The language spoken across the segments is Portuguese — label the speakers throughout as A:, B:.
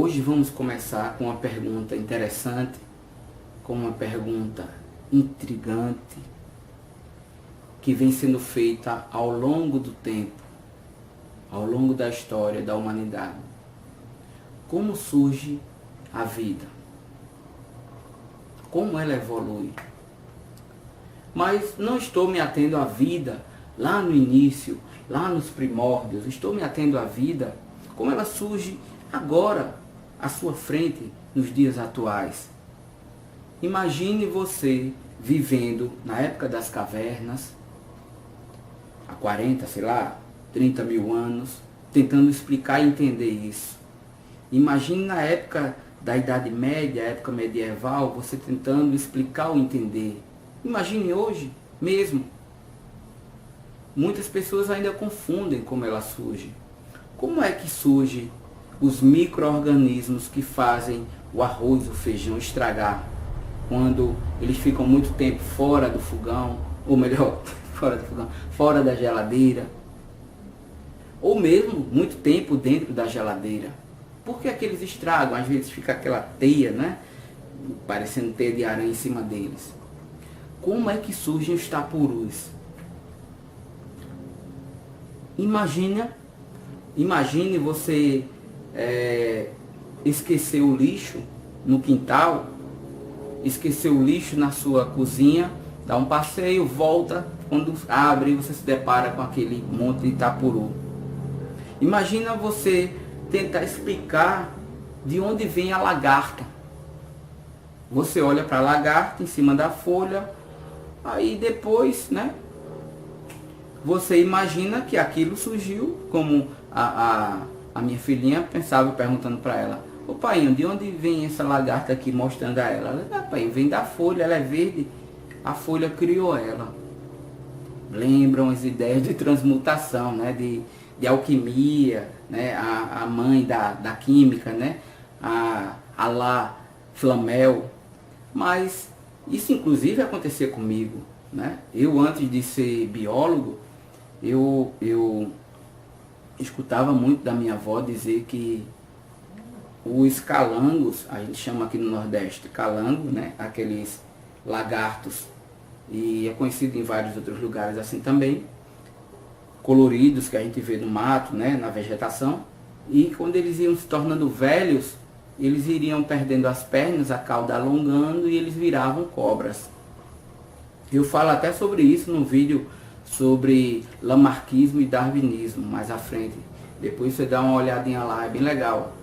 A: Hoje vamos começar com uma pergunta interessante, com uma pergunta intrigante, que vem sendo feita ao longo do tempo, ao longo da história da humanidade. Como surge a vida? Como ela evolui? Mas não estou me atendo à vida lá no início, lá nos primórdios. Estou me atendo à vida como ela surge agora, à sua frente, nos dias atuais. Imagine você vivendo na época das cavernas, há 40, 30 mil anos, tentando explicar e entender isso. Imagine na época da Idade Média, época medieval, você tentando explicar ou entender. Imagine hoje mesmo. Muitas pessoas ainda confundem como ela surge. Como é que surge os micro-organismos que fazem o arroz, o feijão estragar quando eles ficam muito tempo fora do fogão, ou melhor, fora da geladeira, ou mesmo muito tempo dentro da geladeira? Por que é que eles estragam? Às vezes fica aquela teia, né? Parecendo teia de aranha em cima deles. Como é que surgem os tapurus? Imagine você esquecer o lixo no quintal, esquecer o lixo na sua cozinha, dá um passeio, volta, quando abre você se depara com aquele monte de tapuru. Imagina você tentar explicar de onde vem a lagarta. Você olha para a lagarta em cima da folha, aí depois, né? Você imagina que aquilo surgiu, como a minha filhinha pensava, perguntando para ela: ô pai, de onde vem essa lagarta aqui, mostrando a ela? Ela: pai, vem da folha, ela é verde, a folha criou ela. Lembram as ideias de transmutação, né? de alquimia, né? A mãe da química, né? a La Flamel. Mas isso inclusive acontecia comigo, né? Eu, antes de ser biólogo, eu escutava muito da minha avó dizer que os calangos, a gente chama aqui no Nordeste calango, né? Aqueles lagartos, e é conhecido em vários outros lugares assim também, coloridos, que a gente vê no mato, né? Na vegetação, e quando eles iam se tornando velhos, eles iriam perdendo as pernas, a cauda alongando, e eles viravam cobras. Eu falo até sobre isso no vídeo sobre lamarquismo e darwinismo, mais à frente. Depois você dá uma olhadinha lá, é bem legal.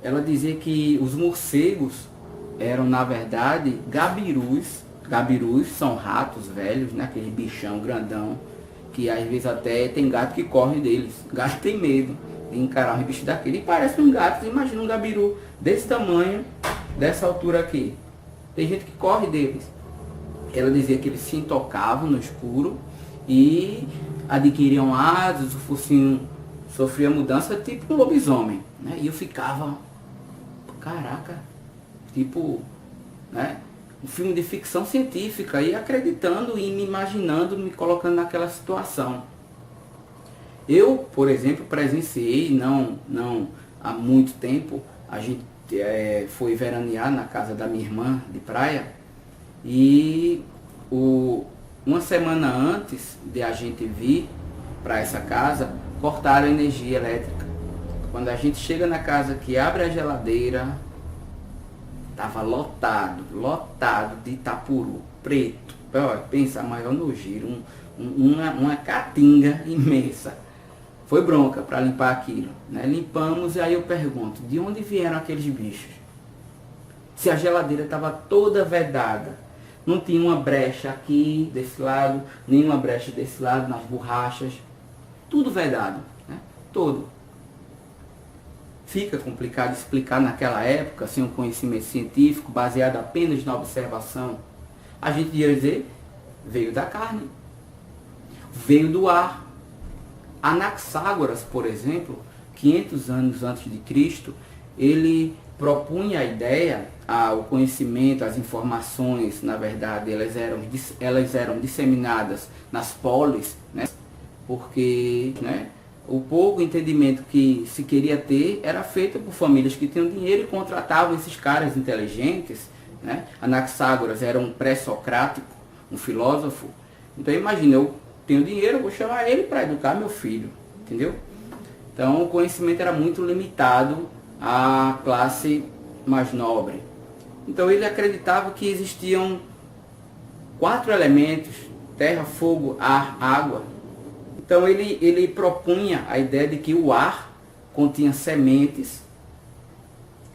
A: Ela dizia que os morcegos eram, na verdade, gabirus. Gabirus são ratos velhos, né? Aquele bichão grandão, que às vezes até tem gato que corre deles. Gato tem medo de encarar um bicho daquele. E parece um gato, imagina um gabiru desse tamanho, dessa altura aqui. Tem gente que corre deles. Ela dizia que eles se intocavam no escuro e adquiriam asas, o focinho sofria mudança, tipo um lobisomem, né? E eu ficava, caraca, tipo, né? Um filme de ficção científica, e acreditando e me imaginando, me colocando naquela situação. Eu, por exemplo, presenciei, não há muito tempo, a gente foi veranear na casa da minha irmã de praia, e uma semana antes de a gente vir para essa casa, cortaram a energia elétrica. Quando a gente chega na casa, que abre a geladeira, estava lotado de tapuru preto. Pensa, maior nojeiro, uma caatinga imensa. Foi bronca para limpar aquilo, né? Limpamos, e aí eu pergunto: de onde vieram aqueles bichos? Se a geladeira estava toda vedada, não tinha uma brecha aqui desse lado, nenhuma brecha desse lado, nas borrachas, tudo vedado, né? Todo. Fica complicado explicar naquela época, sem um conhecimento científico, baseado apenas na observação. A gente ia dizer: veio da carne, veio do ar. Anaxágoras, por exemplo, 500 anos antes de Cristo, ele propunha a ideia, o conhecimento, as informações, na verdade, elas eram disseminadas nas polis, né? Porque, né, o pouco entendimento que se queria ter era feito por famílias que tinham dinheiro e contratavam esses caras inteligentes, né? Anaxágoras era um pré-socrático, um filósofo. Então imagina, eu tenho dinheiro, eu vou chamar ele para educar meu filho, entendeu? Então o conhecimento era muito limitado à classe mais nobre. Então ele acreditava que existiam 4 elementos: terra, fogo, ar, água. Então ele propunha a ideia de que o ar continha sementes,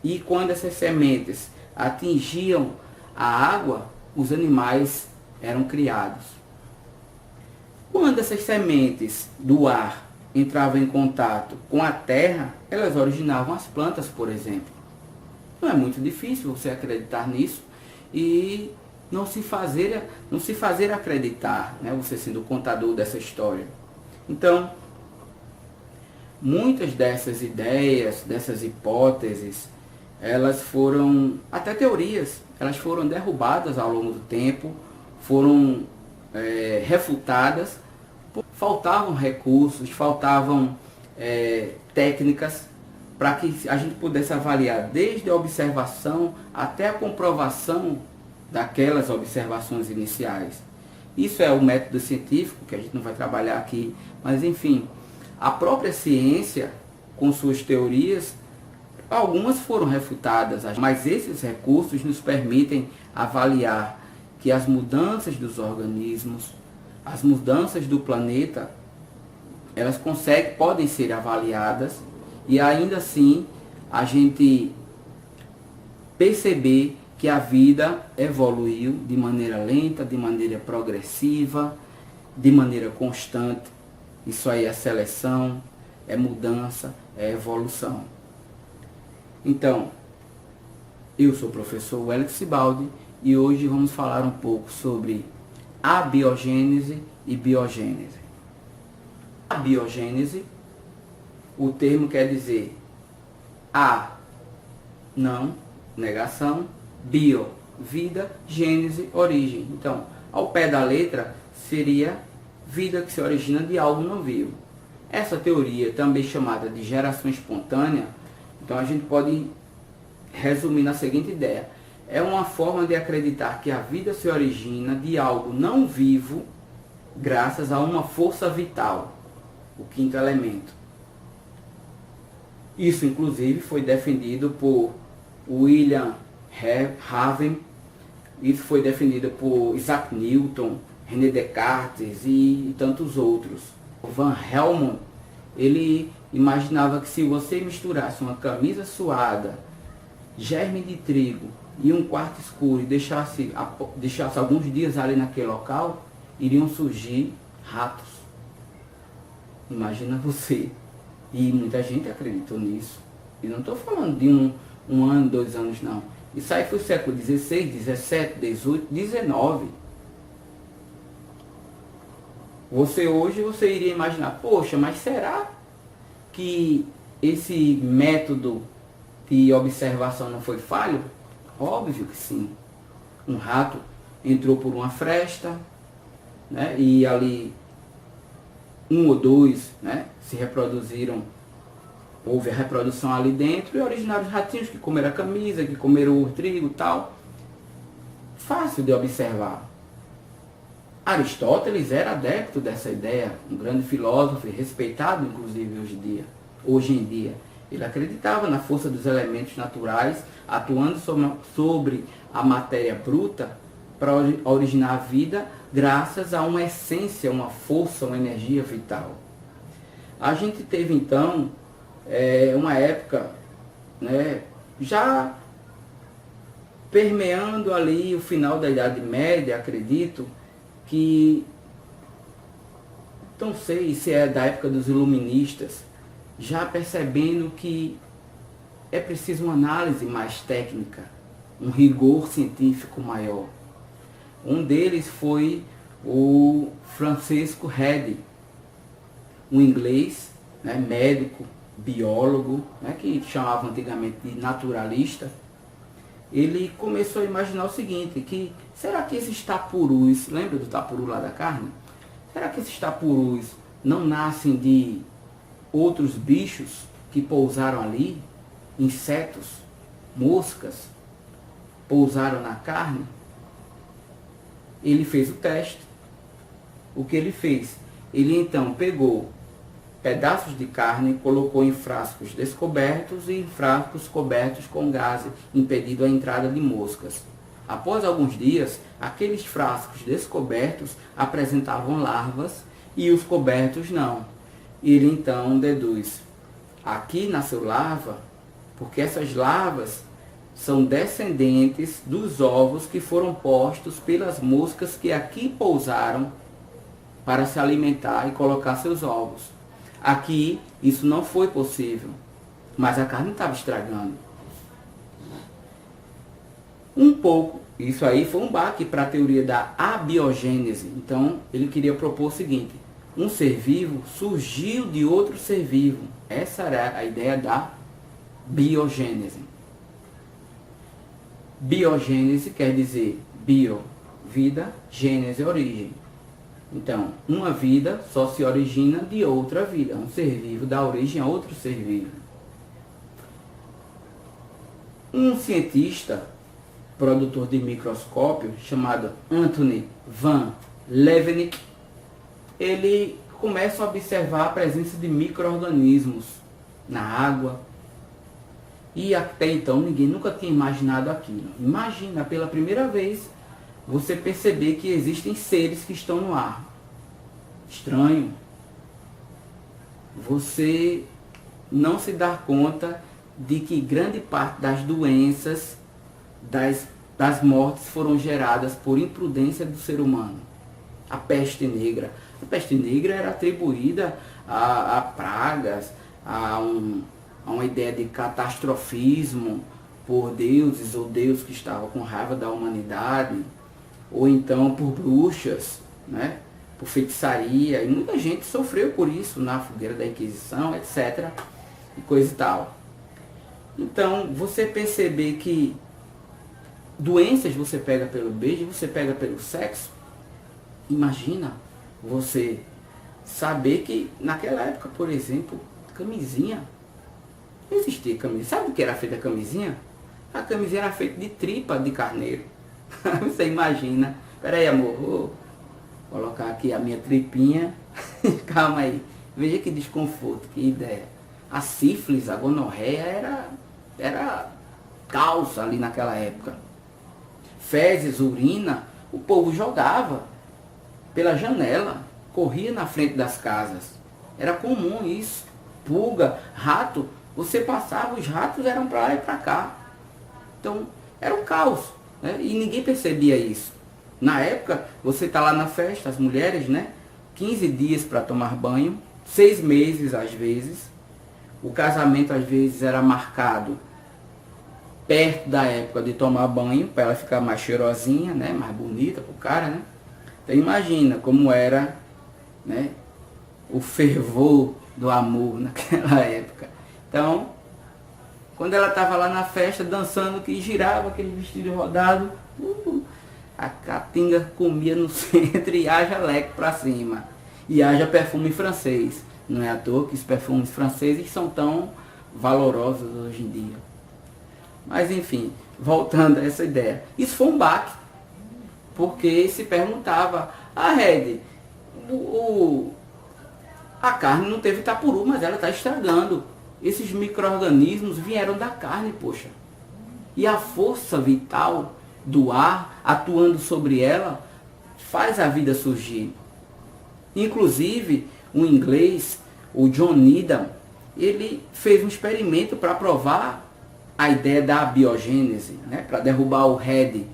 A: e quando essas sementes atingiam a água, os animais eram criados. Quando essas sementes do ar entravam em contato com a terra, elas originavam as plantas, por exemplo. Não é muito difícil você acreditar nisso e não se fazer acreditar, né? Você sendo o contador dessa história. Então, muitas dessas ideias, dessas hipóteses, elas foram, até teorias, elas foram derrubadas ao longo do tempo, foram refutadas. Faltavam recursos, faltavam técnicas para que a gente pudesse avaliar desde a observação até a comprovação daquelas observações iniciais. Isso é o método científico, que a gente não vai trabalhar aqui, mas enfim, a própria ciência, com suas teorias, algumas foram refutadas, mas esses recursos nos permitem avaliar que as mudanças dos organismos, as mudanças do planeta, elas podem ser avaliadas e ainda assim a gente perceber que a vida evoluiu de maneira lenta, de maneira progressiva, de maneira constante. Isso aí é seleção, é mudança, é evolução. Então, eu sou o professor Wellington Sibaldi e hoje vamos falar um pouco sobre abiogênese e biogênese. A biogênese, o termo quer dizer a, não, negação, bio, vida, gênese, origem. Então, ao pé da letra, seria vida que se origina de algo não vivo. Essa teoria, também chamada de geração espontânea, então a gente pode resumir na seguinte ideia: é uma forma de acreditar que a vida se origina de algo não vivo graças a uma força vital, o quinto elemento. Isso, inclusive, foi defendido por William Raven, isso foi defendido por Isaac Newton, René Descartes e tantos outros. Van Helmont, ele imaginava que se você misturasse uma camisa suada, germe de trigo e um quarto escuro e deixasse alguns dias ali naquele local, iriam surgir ratos. Imagina você. E muita gente acreditou nisso. E não estou falando de um ano, 2 anos, não. Isso aí foi o século XVI, XVII, XVIII, XIX. Hoje você iria imaginar, poxa, mas será que esse método de observação não foi falho? Óbvio que sim. Um rato entrou por uma fresta, né, e ali 1 ou 2, né, se reproduziram, houve a reprodução ali dentro e originaram os ratinhos que comeram a camisa, que comeram o trigo e tal. Fácil de observar. Aristóteles era adepto dessa ideia, um grande filósofo, respeitado inclusive hoje em dia. Ele acreditava na força dos elementos naturais, atuando sobre a matéria bruta para originar a vida, graças a uma essência, uma força, uma energia vital. A gente teve então uma época, né, já permeando ali o final da Idade Média, acredito, que não sei se é da época dos iluministas, já percebendo que é preciso uma análise mais técnica, um rigor científico maior. Um deles foi o Francisco Redi, um inglês, né, médico, biólogo, né, que chamavam antigamente de naturalista. Ele começou a imaginar o seguinte, que será que esses tapurus, lembra do tapuru lá da carne? Será que esses tapurus não nascem de outros bichos que pousaram ali, insetos, moscas, pousaram na carne, ele fez o teste. O que ele fez? Ele então pegou pedaços de carne, colocou em frascos descobertos e em frascos cobertos com gás, impedindo a entrada de moscas. Após alguns dias, aqueles frascos descobertos apresentavam larvas e os cobertos não. Ele então deduz: aqui nasceu larva, porque essas larvas são descendentes dos ovos que foram postos pelas moscas que aqui pousaram para se alimentar e colocar seus ovos. Aqui isso não foi possível, mas a carne estava estragando. Um pouco, isso aí foi um baque para a teoria da abiogênese. Então ele queria propor o seguinte: um ser vivo surgiu de outro ser vivo. Essa era a ideia da biogênese. Biogênese quer dizer bio, vida, gênese, origem. Então, uma vida só se origina de outra vida. Um ser vivo dá origem a outro ser vivo. Um cientista, produtor de microscópio, chamado Anthony van Leeuwenhoek, ele começa a observar a presença de micro-organismos na água. E até então ninguém nunca tinha imaginado aquilo. Imagina, pela primeira vez, você perceber que existem seres que estão no ar. Estranho. Você não se dá conta de que grande parte das doenças, das mortes foram geradas por imprudência do ser humano. A peste negra. A peste negra era atribuída a pragas, a uma ideia de catastrofismo por deuses ou Deus que estava com raiva da humanidade, ou então por bruxas, né? Por feitiçaria, e muita gente sofreu por isso na fogueira da Inquisição, etc. e coisa e tal. Então, você perceber que doenças você pega pelo beijo, você pega pelo sexo, imagina você saber que naquela época, por exemplo, camisinha, não existia camisinha. Sabe o que era feita a camisinha? A camisinha era feita de tripa de carneiro. Você imagina. Espera aí, amor, vou colocar aqui a minha tripinha. Calma aí. Veja que desconforto, que ideia. A sífilis, a gonorreia era caos ali naquela época. Fezes, urina, o povo jogava pela janela, corria na frente das casas. Era comum isso. Pulga, rato, você passava, os ratos eram para lá e para cá. Então, era um caos, né? E ninguém percebia isso. Na época, você está lá na festa, as mulheres, né? 15 dias para tomar banho, 6 meses às vezes. O casamento às vezes era marcado perto da época de tomar banho, para ela ficar mais cheirosinha, né? Mais bonita pro cara, né? Então imagina como era, né? O fervor do amor naquela época. Então, quando ela estava lá na festa, dançando, que girava aquele vestido rodado, a caatinga comia no centro e haja leque para cima. E haja perfume francês. Não é à toa que os perfumes franceses são tão valorosos hoje em dia. Mas enfim, voltando a essa ideia. Isso foi um baque. Porque se perguntava, Red, a carne não teve tapuru, mas ela está estragando. Esses micro-organismos vieram da carne, poxa. E a força vital do ar, atuando sobre ela, faz a vida surgir. Inclusive, o inglês, o John Needham, ele fez um experimento para provar a ideia da biogênese, né? Para derrubar o Redi,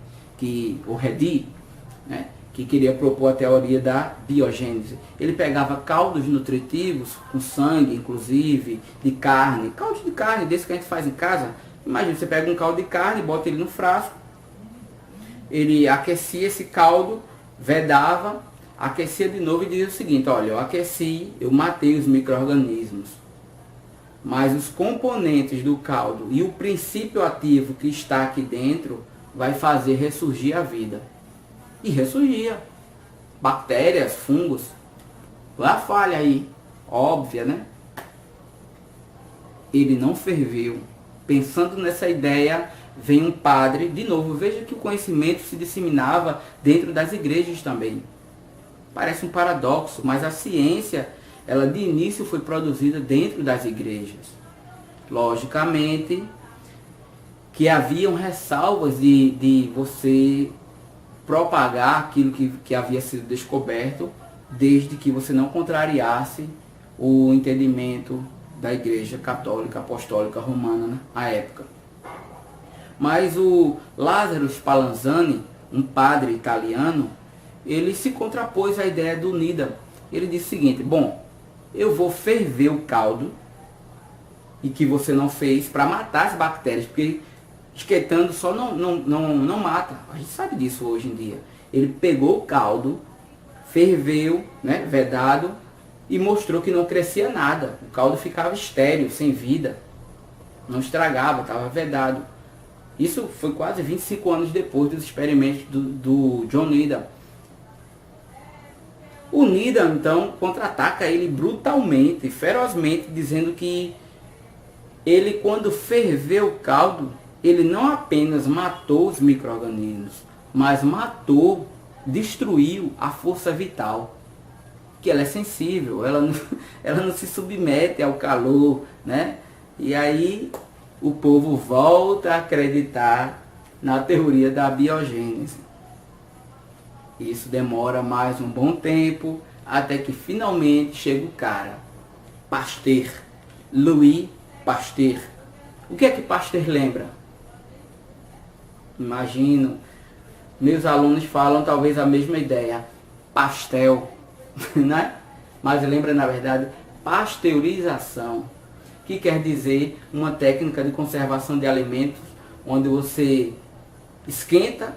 A: né? Que queria propor a teoria da biogênese. Ele pegava caldos nutritivos, com sangue, inclusive, de carne. Caldo de carne, desse que a gente faz em casa. Imagina, você pega um caldo de carne, bota ele no frasco. Ele aquecia esse caldo, vedava, aquecia de novo e dizia o seguinte: olha, eu aqueci, eu matei os micro-organismos. Mas os componentes do caldo e o princípio ativo que está aqui dentro vai fazer ressurgir a vida. E ressurgia. Bactérias, fungos. Lá a falha aí, óbvia, né? ele não ferveu. Pensando nessa ideia, vem um padre, de novo, veja que o conhecimento se disseminava dentro das igrejas também. Parece um paradoxo, mas a ciência, ela de início foi produzida dentro das igrejas. Logicamente que haviam ressalvas de você propagar aquilo que havia sido descoberto, desde que você não contrariasse o entendimento da Igreja Católica Apostólica Romana à época. Mas o Lázaro Spallanzani, um padre italiano, ele se contrapôs à ideia do Nida. Ele disse o seguinte: bom, eu vou ferver o caldo, e que você não fez, para matar as bactérias, porque esquentando só não mata. A gente sabe disso hoje em dia. Ele pegou o caldo, ferveu, né, vedado, e mostrou que não crescia nada. O caldo ficava estéril, sem vida, não estragava, estava vedado. Isso foi quase 25 anos depois dos experimentos do John Nida. O Nida, então, contra-ataca ele brutalmente, ferozmente, dizendo que ele, quando ferveu o caldo, ele não apenas matou os micro-organismos, mas matou, destruiu a força vital. Que ela é sensível, ela não se submete ao calor, né? E aí o povo volta a acreditar na teoria da biogênese. Isso demora mais um bom tempo, até que finalmente chega o cara, Pasteur, Louis Pasteur. O que é que Pasteur lembra? Imagino, meus alunos falam talvez a mesma ideia, pastel, né? Mas lembra, na verdade, pasteurização, que quer dizer uma técnica de conservação de alimentos onde você esquenta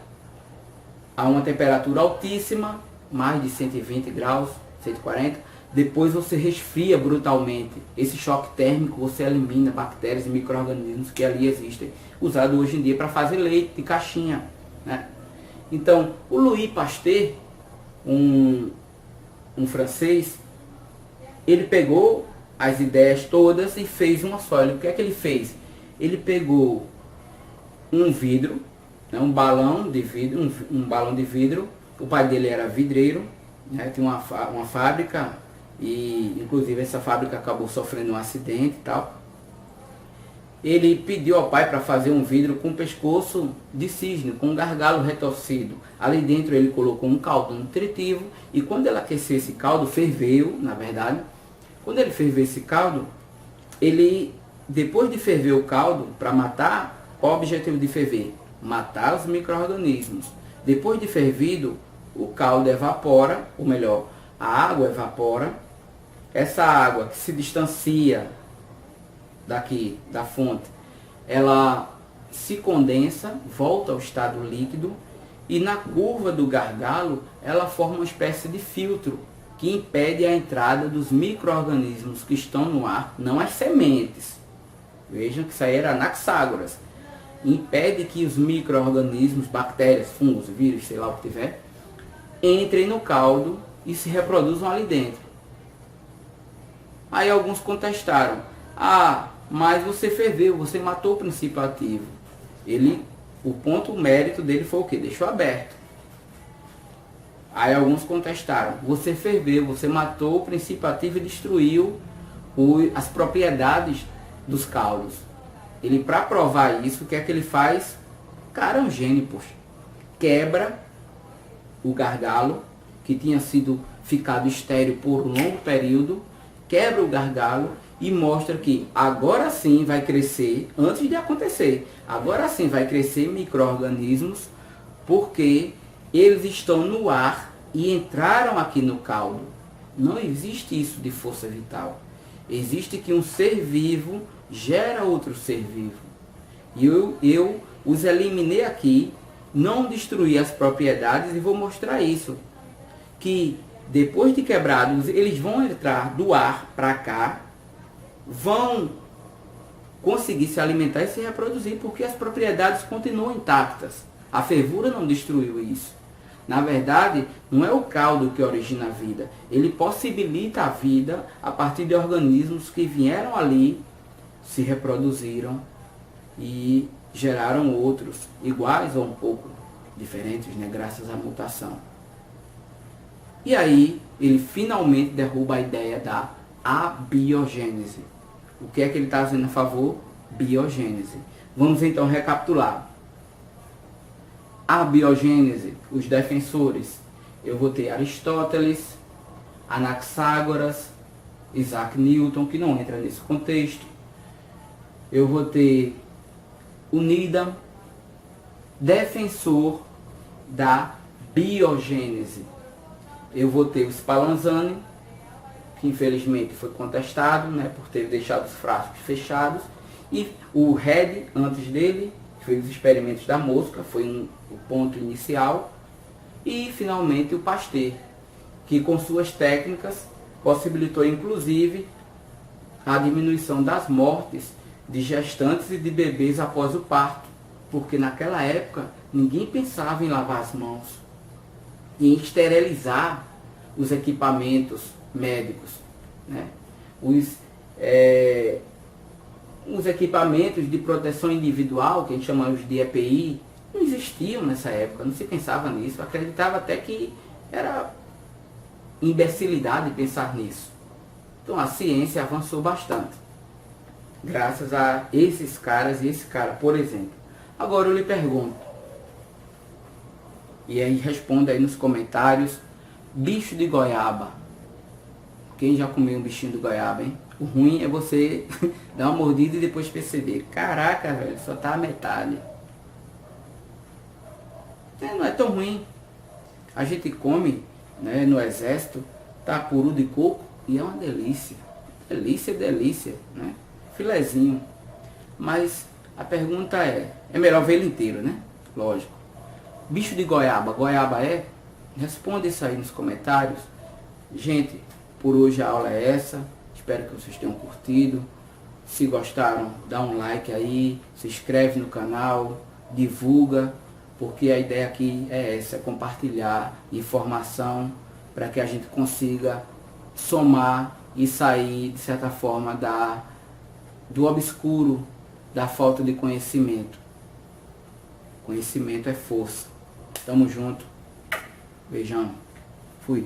A: a uma temperatura altíssima, mais de 120 graus, 140, depois você resfria brutalmente. Esse choque térmico você elimina bactérias e micro-organismos que ali existem, usado hoje em dia para fazer leite de caixinha, né? Então, o Louis Pasteur, um francês, ele pegou as ideias todas e fez uma só. O que é que ele fez? Ele pegou um vidro, né, um balão de vidro, um balão de vidro. O pai dele era vidreiro, né, tinha uma fábrica, e inclusive essa fábrica acabou sofrendo um acidente e tal. Ele pediu ao pai para fazer um vidro com pescoço de cisne, com um gargalo retorcido. Ali dentro ele colocou um caldo nutritivo, e quando ele aqueceu esse caldo, ferveu, na verdade. Quando ele ferveu esse caldo, ele, depois de ferver o caldo, para matar, qual o objetivo de ferver? Matar os micro-organismos. Depois de fervido, o caldo evapora, ou melhor, a água evapora. Essa água que se distancia daqui, da fonte, ela se condensa, volta ao estado líquido, e na curva do gargalo, ela forma uma espécie de filtro, que impede a entrada dos micro-organismos que estão no ar, não as sementes. Vejam que isso aí era Anaxágoras. Impede que os micro-organismos, bactérias, fungos, vírus, sei lá o que tiver, entrem no caldo e se reproduzam ali dentro. Aí alguns contestaram: ah, mas você ferveu, você matou o princípio ativo. O mérito dele foi o quê? Deixou aberto. Aí alguns contestaram: você ferveu, você matou o princípio ativo e destruiu as propriedades dos caldos. Ele, para provar isso, o que é que ele faz? Cara, é um gênio, poxa. Quebra o gargalo, que tinha ficado estéril por um longo período, quebra o gargalo e mostra que agora sim vai crescer, antes de acontecer, agora sim vai crescer micro-organismos, porque eles estão no ar e entraram aqui no caldo. Não existe isso de força vital. Existe que um ser vivo gera outro ser vivo. E eu os eliminei aqui, não destruí as propriedades, e vou mostrar isso. Que depois de quebrados, eles vão entrar do ar para cá, vão conseguir se alimentar e se reproduzir, porque as propriedades continuam intactas. A fervura não destruiu isso. Na verdade, não é o caldo que origina a vida. Ele possibilita a vida a partir de organismos que vieram ali, se reproduziram e geraram outros iguais ou um pouco diferentes, né, graças à mutação. E aí ele finalmente derruba a ideia da abiogênese. O que é que ele está dizendo a favor? Biogênese. Vamos então recapitular. A biogênese, os defensores, eu vou ter Aristóteles, Anaxágoras, Isaac Newton, que não entra nesse contexto. Eu vou ter o Needham, defensor da biogênese. Eu vou ter o Spallanzani, que infelizmente foi contestado, né, por ter deixado os frascos fechados, e o Red, antes dele, que fez os experimentos da mosca, foi o ponto inicial, e finalmente o Pasteur, que com suas técnicas possibilitou inclusive a diminuição das mortes de gestantes e de bebês após o parto, porque naquela época ninguém pensava em lavar as mãos, em esterilizar os equipamentos médicos, né? Os equipamentos de proteção individual, que a gente chama de EPI, não existiam nessa época, não se pensava nisso, acreditava até que era imbecilidade pensar nisso. Então a ciência avançou bastante, graças a esses caras e esse cara, por exemplo. Agora eu lhe pergunto, e aí responda aí nos comentários, bicho de goiaba. Quem já comeu um bichinho de goiaba, hein? O ruim é você dar uma mordida e depois perceber, caraca, velho, só tá a metade. Não é tão ruim. A gente come, né, no exército, tapuru de coco e é uma delícia. Delícia, delícia, né? Filezinho. Mas a pergunta é melhor ver ele inteiro, né? Lógico. Bicho de goiaba, goiaba é? Responda isso aí nos comentários. Gente, por hoje a aula é essa. Espero que vocês tenham curtido. Se gostaram, dá um like aí, se inscreve no canal, divulga, porque a ideia aqui é essa, é compartilhar informação para que a gente consiga somar e sair, de certa forma, do obscuro, da falta de conhecimento. Conhecimento é força. Tamo junto. Beijão. Fui.